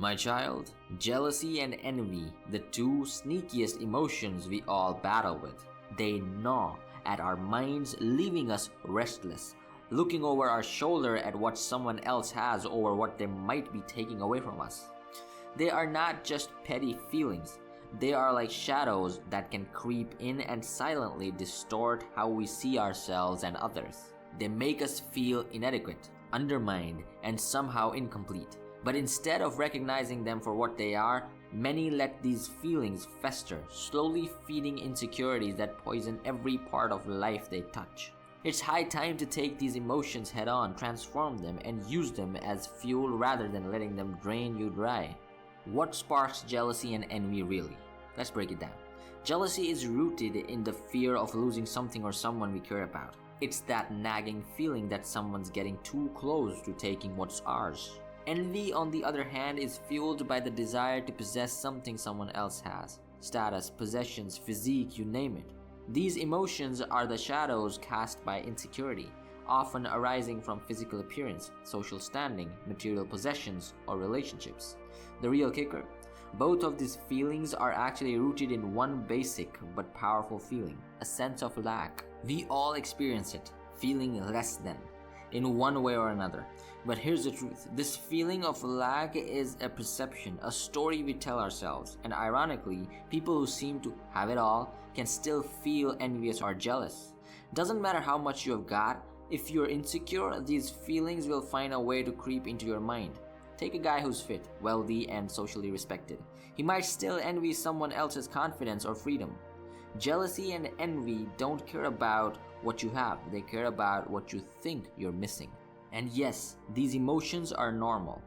My child, jealousy and envy, the two sneakiest emotions we all battle with. They gnaw at our minds, leaving us restless, looking over our shoulder at what someone else has or what they might be taking away from us. They are not just petty feelings. They are like shadows that can creep in and silently distort how we see ourselves and others. They make us feel inadequate, undermined, and somehow incomplete. But instead of recognizing them for what they are, many let these feelings fester, slowly feeding insecurities that poison every part of life they touch. It's high time to take these emotions head on, transform them, and use them as fuel rather than letting them drain you dry. What sparks jealousy and envy really? Let's break it down. Jealousy is rooted in the fear of losing something or someone we care about. It's that nagging feeling that someone's getting too close to taking what's ours. Envy, on the other hand, is fueled by the desire to possess something someone else has. Status, possessions, physique, you name it. These emotions are the shadows cast by insecurity, often arising from physical appearance, social standing, material possessions, or relationships. The real kicker? Both of these feelings are actually rooted in one basic but powerful feeling, a sense of lack. We all experience it, feeling less than, in one way or another. But here's the truth. This feeling of lack is a perception, a story we tell ourselves. And ironically, people who seem to have it all can still feel envious or jealous. Doesn't matter how much you have got, if you're insecure, these feelings will find a way to creep into your mind. Take a guy who's fit, wealthy, and socially respected. He might still envy someone else's confidence or freedom. Jealousy and envy don't care about what you have, they care about what you think you're missing. And yes, these emotions are normal.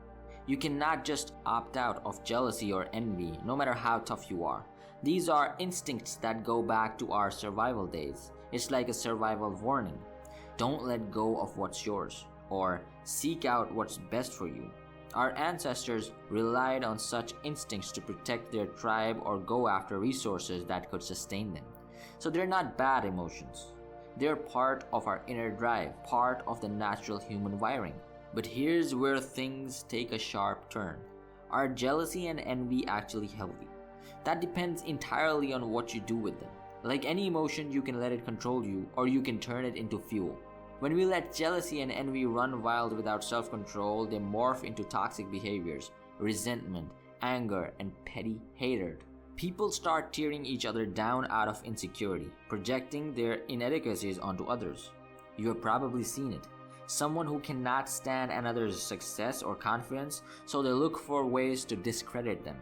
You cannot just opt out of jealousy or envy, no matter how tough you are. These are instincts that go back to our survival days. It's like a survival warning. Don't let go of what's yours, or seek out what's best for you. Our ancestors relied on such instincts to protect their tribe or go after resources that could sustain them. So they're not bad emotions. They're part of our inner drive, part of the natural human wiring. But here's where things take a sharp turn. Are jealousy and envy actually healthy? That depends entirely on what you do with them. Like any emotion, you can let it control you, or you can turn it into fuel. When we let jealousy and envy run wild without self-control, they morph into toxic behaviors, resentment, anger, and petty hatred. People start tearing each other down out of insecurity, projecting their inadequacies onto others. You have probably seen it. Someone who cannot stand another's success or confidence, so they look for ways to discredit them.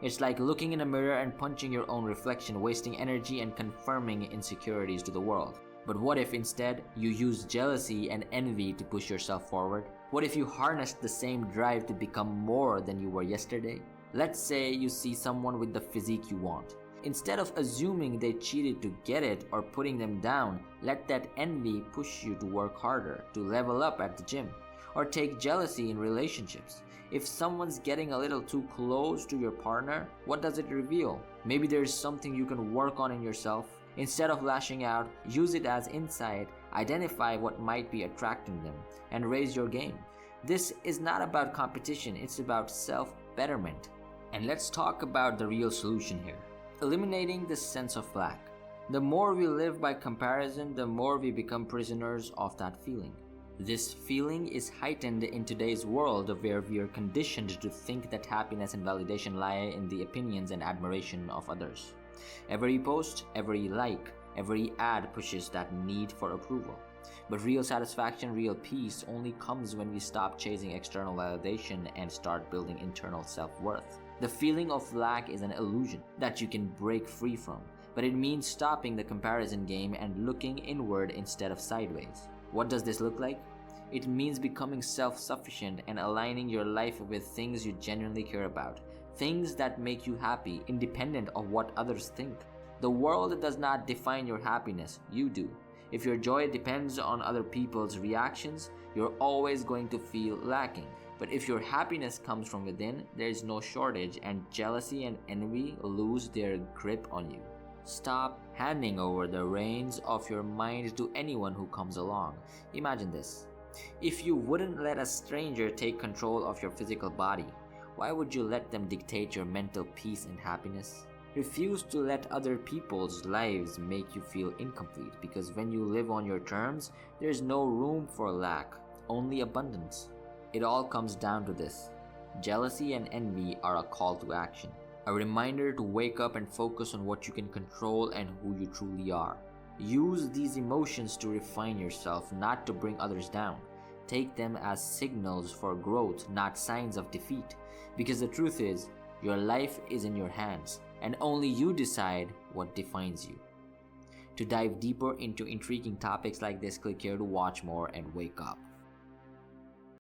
It's like looking in a mirror and punching your own reflection, wasting energy and confirming insecurities to the world. But what if instead you use jealousy and envy to push yourself forward? What if you harnessed the same drive to become more than you were yesterday? Let's say you see someone with the physique you want. Instead of assuming they cheated to get it or putting them down, let that envy push you to work harder, to level up at the gym. Or take jealousy in relationships. If someone's getting a little too close to your partner, what does it reveal? Maybe there's something you can work on in yourself. Instead of lashing out, use it as insight, identify what might be attracting them, and raise your game. This is not about competition, it's about self-betterment. And let's talk about the real solution here. Eliminating this sense of lack. The more we live by comparison, the more we become prisoners of that feeling. This feeling is heightened in today's world where we are conditioned to think that happiness and validation lie in the opinions and admiration of others. Every post, every like, every ad pushes that need for approval. But real satisfaction, real peace only comes when we stop chasing external validation and start building internal self-worth. The feeling of lack is an illusion that you can break free from, but it means stopping the comparison game and looking inward instead of sideways. What does this look like? It means becoming self-sufficient and aligning your life with things you genuinely care about, things that make you happy, independent of what others think. The world does not define your happiness, you do. If your joy depends on other people's reactions, you're always going to feel lacking. But if your happiness comes from within, there is no shortage and jealousy and envy lose their grip on you. Stop handing over the reins of your mind to anyone who comes along. Imagine this. If you wouldn't let a stranger take control of your physical body, Why would you let them dictate your mental peace and happiness? Refuse to let other people's lives make you feel incomplete, because when you live on your terms, there's no room for lack, only abundance. It all comes down to this. Jealousy and envy are a call to action, a reminder to wake up and focus on what you can control and who you truly are. Use these emotions to refine yourself, not to bring others down. Take them as signals for growth, not signs of defeat. Because the truth is, your life is in your hands, and only you decide what defines you. To dive deeper into intriguing topics like this, click here to watch more and wake up.